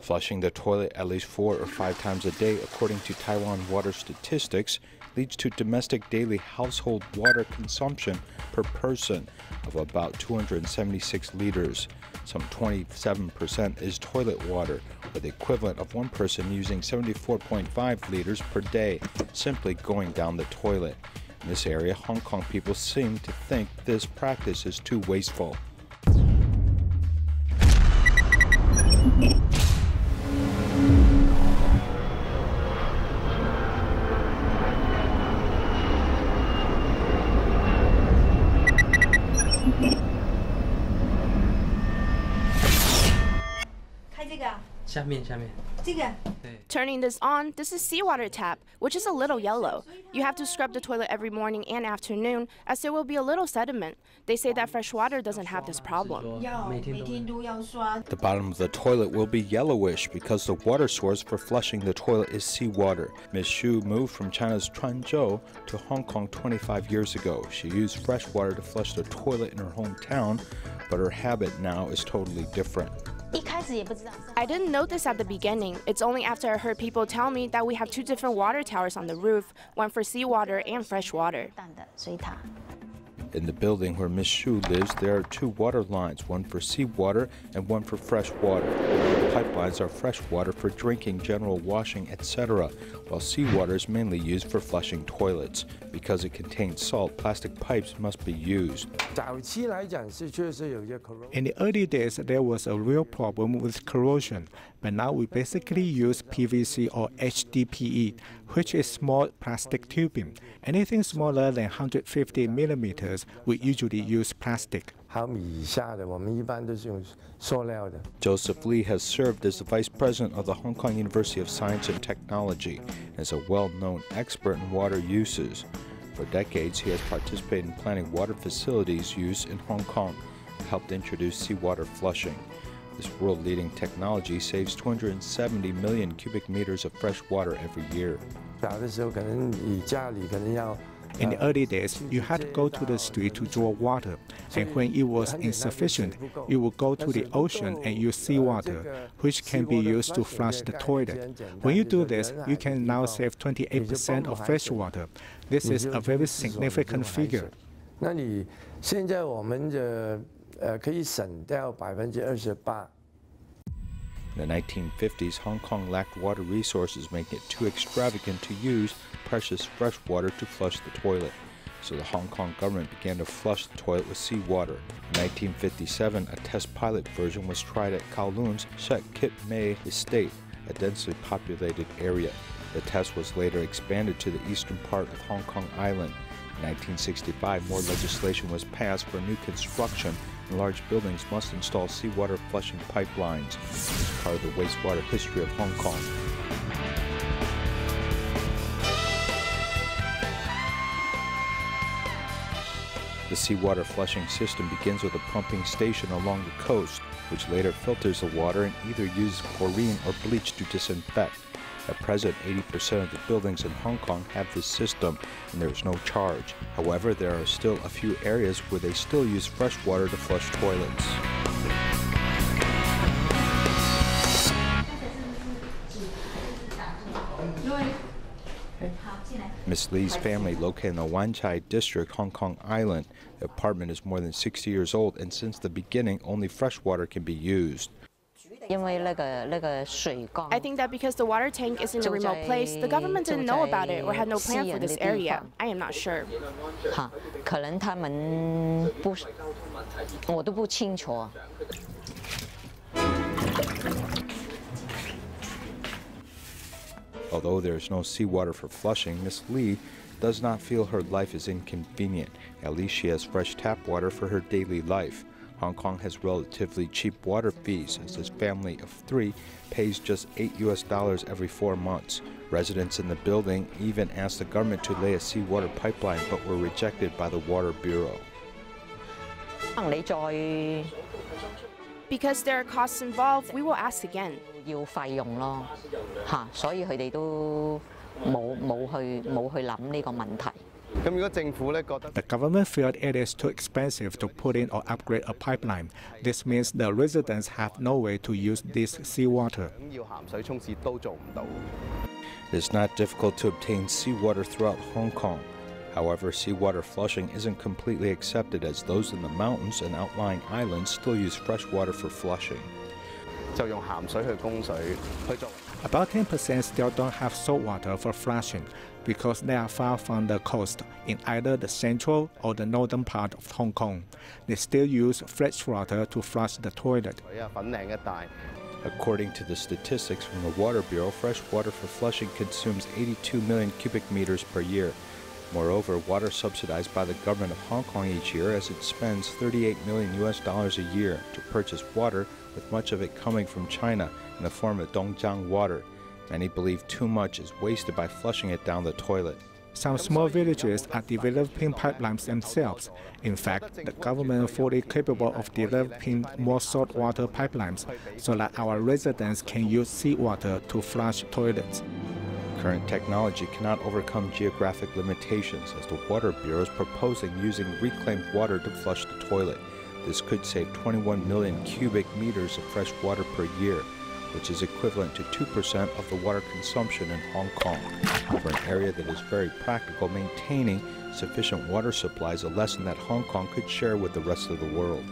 Flushing the toilet at least 4 or 5 times a day, according to Taiwan water statistics, leads to domestic daily household water consumption per person of about 276 liters. Some 27% is toilet water, with the equivalent of one person using 74.5 liters per day, simply going down the toilet. In this area, Hong Kong people seem to think this practice is too wasteful. Turning this on, this is seawater tap, which is a little yellow. You have to scrub the toilet every morning and afternoon, as there will be a little sediment. They say that fresh water doesn't have this problem. The bottom of the toilet will be yellowish because the water source for flushing the toilet is seawater. Ms. Xu moved from China's Quanzhou to Hong Kong 25 years ago. She used fresh water to flush the toilet in her hometown, but her habit now is totally different. I didn't know this at the beginning. It's only after I heard people tell me that we have 2 different water towers on the roof, one for seawater and fresh water. In the building where Ms. Xu lives, there are 2 water lines, one for seawater and one for fresh water. The pipelines are fresh water for drinking, general washing, etc., while seawater is mainly used for flushing toilets. Because it contains salt, plastic pipes must be used. In the early days, there was a real problem with corrosion, but now we basically use PVC or HDPE, which is small plastic tubing. Anything smaller than 150 millimeters, we usually use plastic. Joseph Lee has served as the Vice President of the Hong Kong University of Science and Technology and is a well-known expert in water uses. For decades, he has participated in planning water facilities used in Hong Kong and helped introduce seawater flushing. This world-leading technology saves 270 million cubic meters of fresh water every year. In the early days, you had to go to the street to draw water, and when it was insufficient, you would go to the ocean and use seawater, which can be used to flush the toilet. When you do this, you can now save 28% of fresh water. This is a very significant figure. In the 1950s, Hong Kong lacked water resources, making it too extravagant to use precious fresh water to flush the toilet. So the Hong Kong government began to flush the toilet with seawater. In 1957, a test pilot version was tried at Kowloon's Shek Kip Mei Estate, a densely populated area. The test was later expanded to the eastern part of Hong Kong Island. In 1965, more legislation was passed for new construction, and large buildings must install seawater flushing pipelines. This is part of the wastewater history of Hong Kong. The seawater flushing system begins with a pumping station along the coast, which later filters the water and either uses chlorine or bleach to disinfect. At present, 80% of the buildings in Hong Kong have this system, and there is no charge. However, there are still a few areas where they still use fresh water to flush toilets. Miss Lee's family, located in the Wan Chai district, Hong Kong Island. The apartment is more than 60 years old, and since the beginning, only fresh water can be used. I think that because the water tank is in a remote place, the government didn't know about it or had no plan for this area. I am not sure. Although there is no seawater for flushing, Miss Lee does not feel her life is inconvenient. At least she has fresh tap water for her daily life. Hong Kong has relatively cheap water fees, as this family of 3 pays just $8 every 4 months. Residents in the building even asked the government to lay a seawater pipeline, but were rejected by the Water Bureau. Because there are costs involved, we will ask again. 要費用咯，所以佢哋都冇去諗呢個問題。The government felt it is too expensive to put in or upgrade a pipeline. This means the residents have no way to use this seawater. It is not difficult to obtain seawater throughout Hong Kong. However, seawater flushing isn't completely accepted as those in the mountains and outlying islands still use fresh water for flushing. About 10% still don't have salt water for flushing because they are far from the coast in either the central or the northern part of Hong Kong. They still use fresh water to flush the toilet. According to the statistics from the Water Bureau, fresh water for flushing consumes 82 million cubic meters per year. Moreover, water subsidized by the government of Hong Kong each year as it spends $38 million a year to purchase water, with much of it coming from China in the form of Dongjiang water. Many believe too much is wasted by flushing it down the toilet. Some small villages are developing pipelines themselves. In fact, the government is fully capable of developing more saltwater pipelines so that our residents can use seawater to flush toilets. Current technology cannot overcome geographic limitations, as the Water Bureau is proposing using reclaimed water to flush the toilet. This could save 21 million cubic meters of fresh water per year, which is equivalent to 2% of the water consumption in Hong Kong. For an area that is very practical, maintaining sufficient water supply is a lesson that Hong Kong could share with the rest of the world.